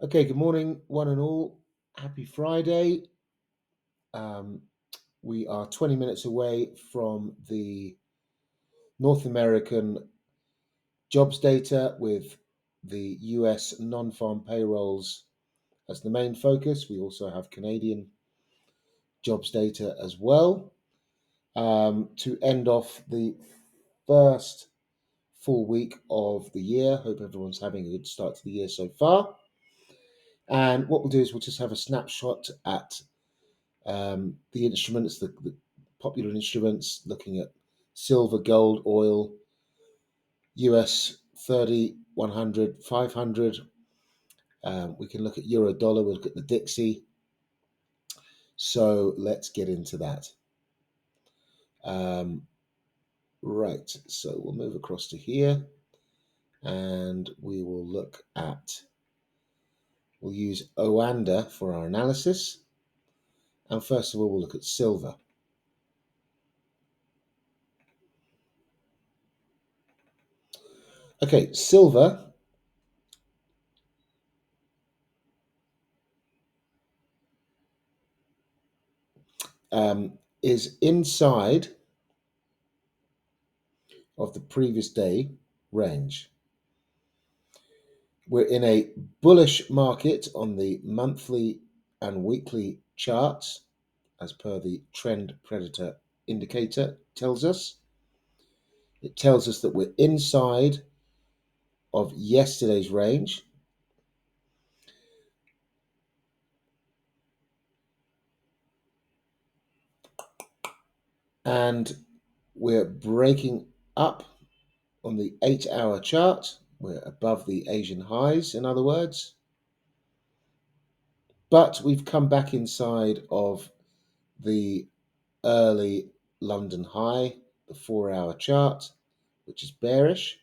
Okay, good morning, one and all. Happy Friday. Um, we are 20 minutes away from the North American jobs data with the US non farm payrolls as the main focus. We also have Canadian jobs data as well to end off the first full week of the year. Hope everyone's having a good start to the year so far. And what we'll do is we'll just have a snapshot at the instruments, the popular instruments, looking at silver, gold, oil, US 30, 100, 500. We can look at euro dollar, we'll look at the Dixie. So let's get into that. Right, so we'll move across to here and we will look at, we'll use Oanda for our analysis. And first of all, we'll look at silver. Okay, silver is inside of the previous day range. We're in a bullish market on the monthly and weekly charts, as per the trend predator indicator tells us. It tells us that we're inside of yesterday's range. And we're breaking up on the 8-hour chart. We're above the Asian highs, in other words. But we've come back inside of the early London high, the 4-hour chart, which is bearish.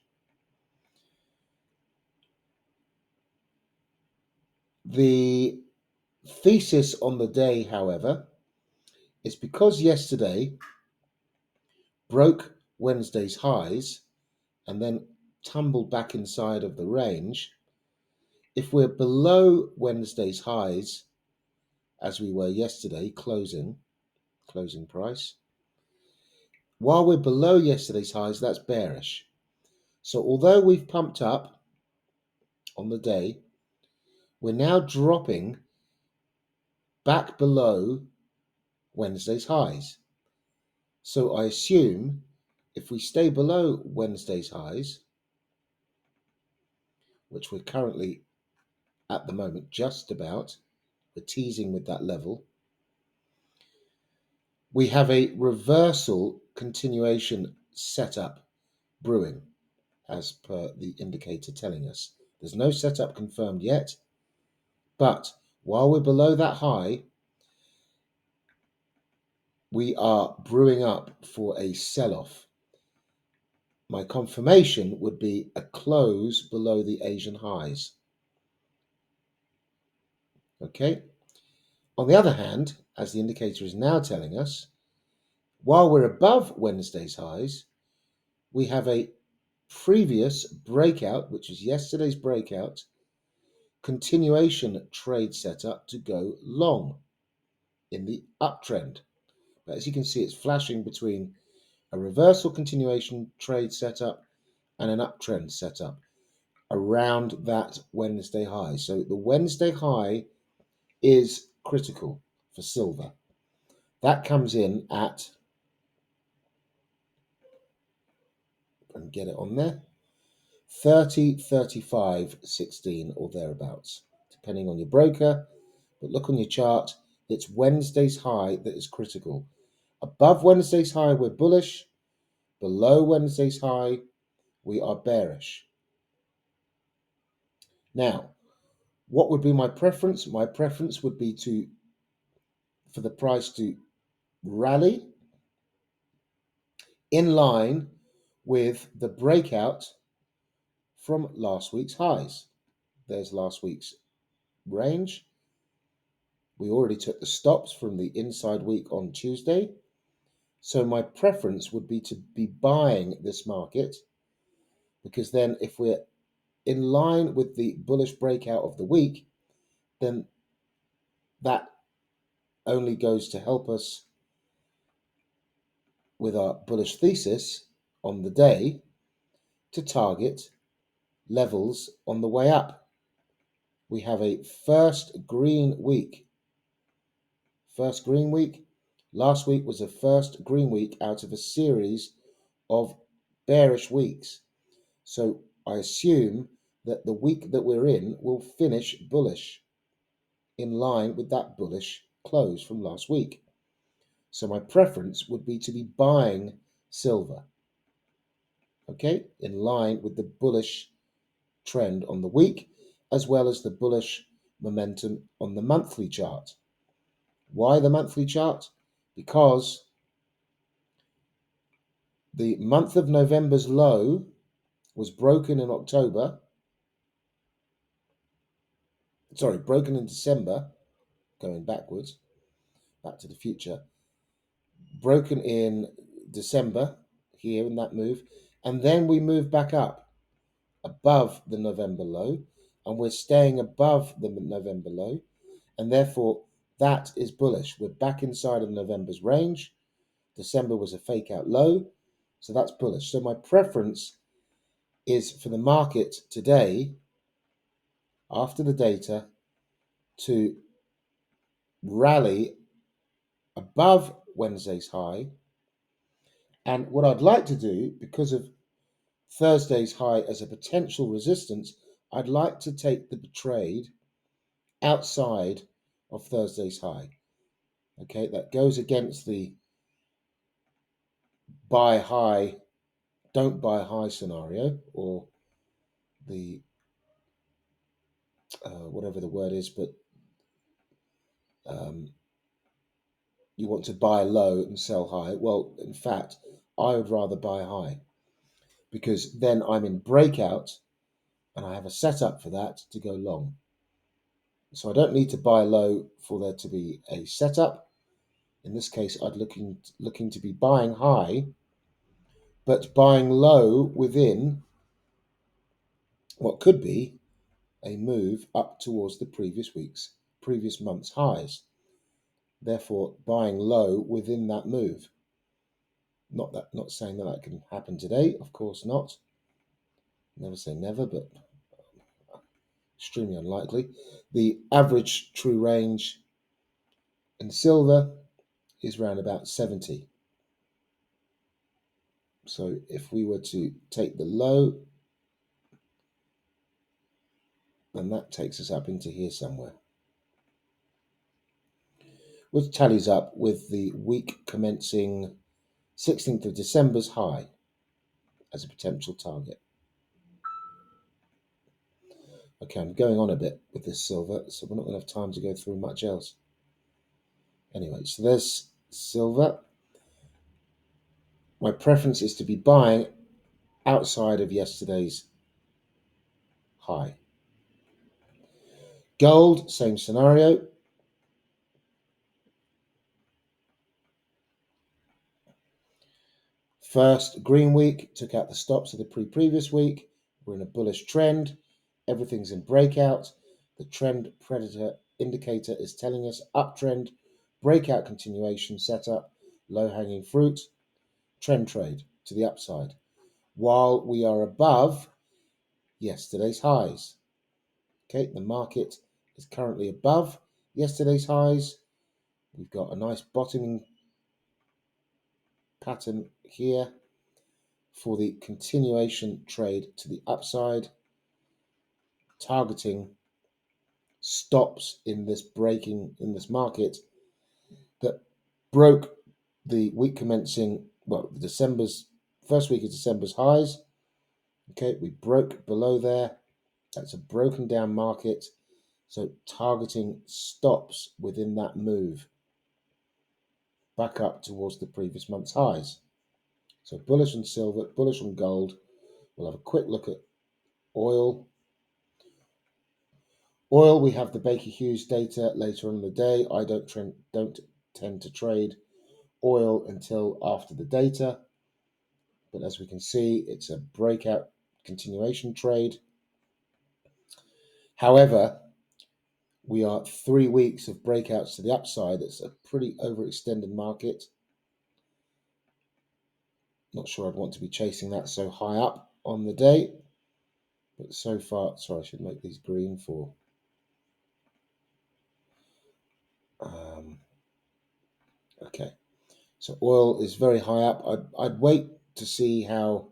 The thesis on the day, however, is because yesterday broke Wednesday's highs and then tumbled back inside of the range, if we're below Wednesday's highs, as we were yesterday, closing price, while we're below yesterday's highs, that's bearish. So although we've pumped up on the day, we're now dropping back below Wednesday's highs. So I assume if we stay below Wednesday's highs, which we're currently at the moment just about, we're teasing with that level, we have a reversal continuation setup brewing, as per the indicator telling us. There's no setup confirmed yet, but while we're below that high, we are brewing up for a sell-off. My confirmation would be a close below the Asian highs. Okay. On the other hand, as the indicator is now telling us, while we're above Wednesday's highs, we have a previous breakout, which is yesterday's breakout, continuation trade setup to go long in the uptrend. But as you can see, it's flashing between a reversal continuation trade setup and an uptrend setup around that Wednesday high. So the Wednesday high is critical for silver. That comes in at, and get it on there, 30, 35, 16 or thereabouts, depending on your broker. But look on your chart, it's Wednesday's high that is critical. Above Wednesday's high, we're bullish. Below Wednesday's high, we are bearish. Now, what would be my preference? My preference would be for the price to rally in line with the breakout from last week's highs. There's last week's range. We already took the stops from the inside week on Tuesday. So my preference would be to be buying this market, because then if we're in line with the bullish breakout of the week, then that only goes to help us with our bullish thesis on the day to target levels on the way up. We have a first green week. First green week. Last week was the first green week out of a series of bearish weeks. So I assume that the week that we're in will finish bullish, in line with that bullish close from last week. So my preference would be to be buying silver, okay, in line with the bullish trend on the week, as well as the bullish momentum on the monthly chart. Why the monthly chart? Because the month of November's low was broken in broken in December, going backwards, back to the future, broken in December here in that move, and then we move back up above the November low, and we're staying above the November low, and therefore that is bullish. We're back inside of November's range. December was a fake out low, so that's bullish. So my preference is for the market today, after the data, to rally above Wednesday's high. And what I'd like to do, because of Thursday's high as a potential resistance, I'd like to take the trade outside of Thursday's high. Okay, that goes against the buy high, don't buy high scenario, or the whatever the word is, but you want to buy low and sell high. Well, in fact, I would rather buy high, because then I'm in breakout and I have a setup for that to go long. So I don't need to buy low for there to be a setup. In this case, I'd looking to be buying high, but buying low within what could be a move up towards the previous month's highs. Therefore, buying low within that move. Not saying that can happen today, of course not. Never say never, but extremely unlikely. The average true range in silver is around about 70. So if we were to take the low, then that takes us up into here somewhere, which tallies up with the week commencing 16th of December's high as a potential target. Okay, I'm going on a bit with this silver, so we're not going to have time to go through much else. Anyway, so there's silver. My preference is to be buying outside of yesterday's high. Gold, same scenario. First green week, took out the stops of the previous week. We're in a bullish trend. Everything's in breakout. The trend predator indicator is telling us uptrend, breakout continuation setup, low hanging fruit, trend trade to the upside, while we are above yesterday's highs. Okay, the market is currently above yesterday's highs. We've got a nice bottoming pattern here for the continuation trade to the upside, targeting stops in this market that broke the week commencing, December's first week of December's highs. Okay, we broke below there. That's a broken down market. So targeting stops within that move back up towards the previous month's highs. So bullish on silver, bullish on gold. We'll have a quick look at oil. Oil, we have the Baker Hughes data later on in the day. I don't tend to trade oil until after the data. But as we can see, it's a breakout continuation trade. However, We are 3 weeks of breakouts to the upside. It's a pretty overextended market. Not sure I'd want to be chasing that so high up on the day. But so far, sorry, I should make these green for okay. So oil is very high up. I'd wait to see how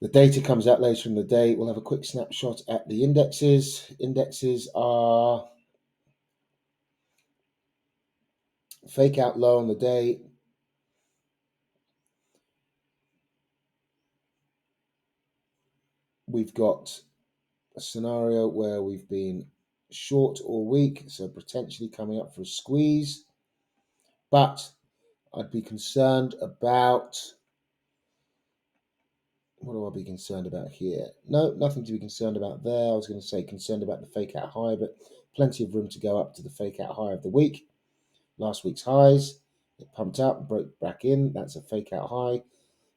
the data comes out later in the day. We'll have a quick snapshot at the indexes. Indexes are fake out low on the day. We've got a scenario where we've been short all week, so potentially coming up for a squeeze. But I'd be concerned about, what do I be concerned about here? No, nothing to be concerned about there. I was going to say concerned about the fake out high, but plenty of room to go up to the fake out high of the week. Last week's highs, it pumped up, broke back in. That's a fake out high,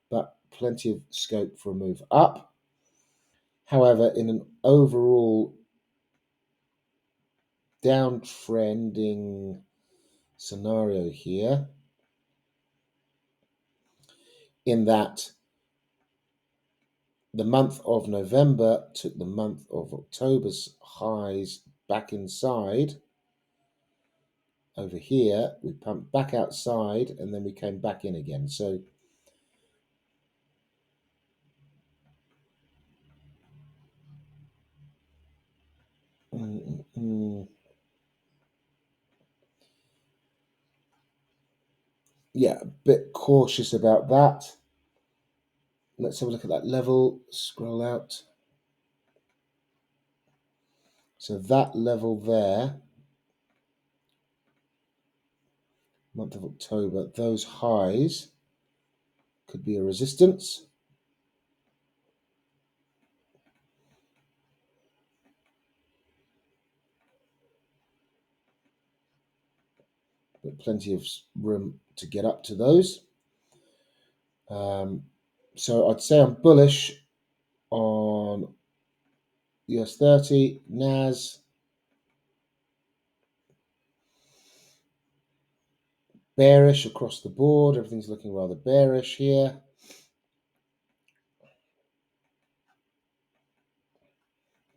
but plenty of scope for a move up. However, in an overall downtrending scenario here, in that the month of November took the month of October's highs back inside. Over here, we pumped back outside and then we came back in again. So yeah, a bit cautious about that. Let's have a look at that level, scroll out. So that level there, month of October, those highs could be a resistance. But plenty of room to get up to those. So I'd say I'm bullish on US 30, NAS, bearish across the board. Everything's looking rather bearish here.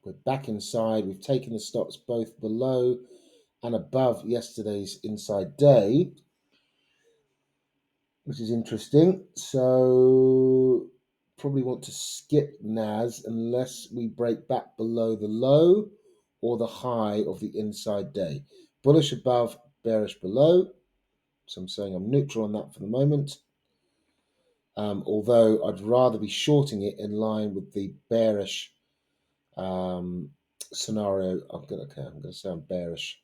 We're back inside. We've taken the stops both below and above yesterday's inside day, which is interesting. So probably want to skip NAS unless we break back below the low or the high of the inside day. Bullish above, bearish below. So I'm saying I'm neutral on that for the moment. Although I'd rather be shorting it in line with the bearish scenario. I'm going to say I'm bearish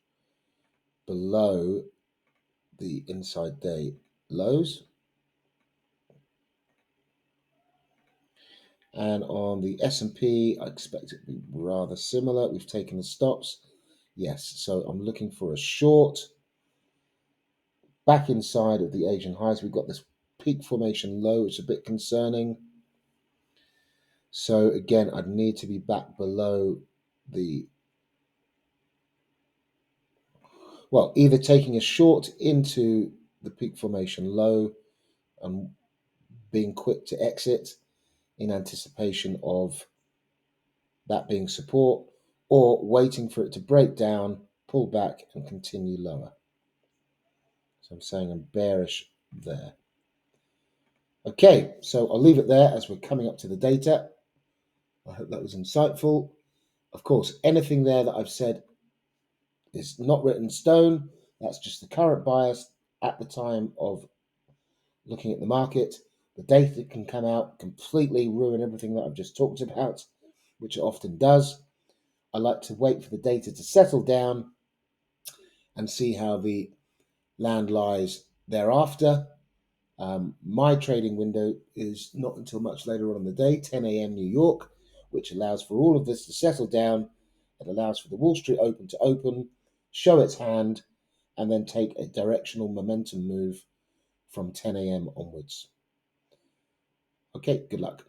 below the inside day lows. And on the S&P, I expect it to be rather similar. We've taken the stops. Yes, so I'm looking for a short back inside of the Asian highs. We've got this peak formation low, which is a bit concerning. So again, I'd need to be back below the, well, either taking a short into the peak formation low and being quick to exit in anticipation of that being support, or waiting for it to break down, pull back and continue lower. So I'm saying I'm bearish there. Okay, so I'll leave it there as we're coming up to the data. I hope that was insightful. Of course, anything there that I've said is not written in stone. That's just the current bias at the time of looking at the market. The data can come out, completely ruin everything that I've just talked about, which it often does. I like to wait for the data to settle down and see how the land lies thereafter. My trading window is not until much later on in the day, 10 a.m. New York, which allows for all of this to settle down. It allows for the Wall Street Open to open, show its hand, and then take a directional momentum move from 10 a.m. onwards. Okay, good luck.